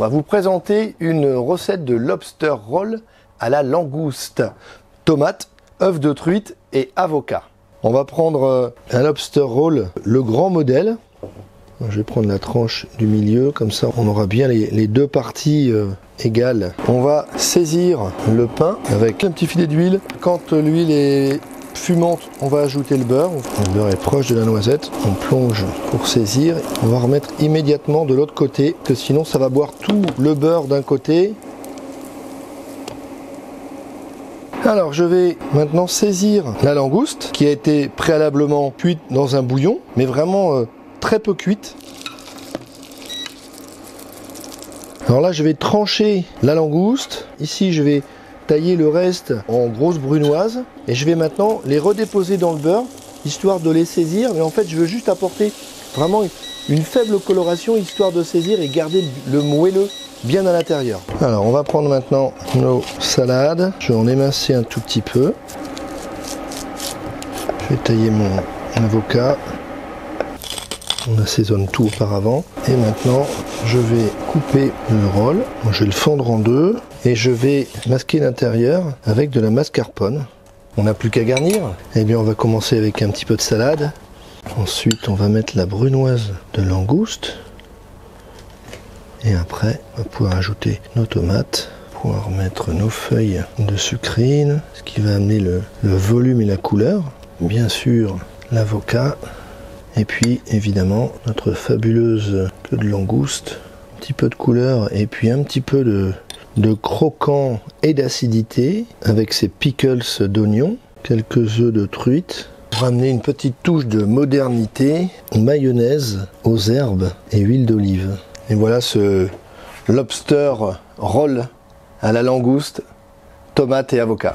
va vous présenter une recette de lobster roll à la langouste. Tomates, œufs de truite et avocat. On va prendre un lobster roll, le grand modèle. Je vais prendre la tranche du milieu, comme ça on aura bien les deux parties égales. On va saisir le pain avec un petit filet d'huile. Quand l'huile est fumante, on va ajouter le beurre. Le beurre est proche de la noisette. On plonge pour saisir. On va remettre immédiatement de l'autre côté, que sinon ça va boire tout le beurre d'un côté. Alors je vais maintenant saisir la langouste qui a été préalablement cuite dans un bouillon, mais vraiment très peu cuite. Alors là je vais trancher la langouste. Ici je vais tailler le reste en grosses brunoises et je vais maintenant les redéposer dans le beurre histoire de les saisir, mais en fait je veux juste apporter vraiment une faible coloration histoire de saisir et garder le moelleux bien à l'intérieur. Alors on va prendre maintenant nos salades, je vais en émincer un tout petit peu, je vais tailler mon avocat, on assaisonne tout auparavant et maintenant je vais couper le roll, je vais le fendre en deux et je vais masquer l'intérieur avec de la mascarpone. On n'a plus qu'à garnir. Eh bien on va commencer avec un petit peu de salade, ensuite on va mettre la brunoise de langouste. Et après, on va pouvoir ajouter nos tomates, pouvoir mettre nos feuilles de sucrine, ce qui va amener le volume et la couleur. Bien sûr, l'avocat. Et puis, évidemment, notre fabuleuse queue de langouste. Un petit peu de couleur et puis un petit peu de croquant et d'acidité avec ces pickles d'oignon. Quelques œufs de truite. Pour amener une petite touche de modernité, mayonnaise aux herbes et huile d'olive. Et voilà ce lobster roll à la langouste, tomate et avocat.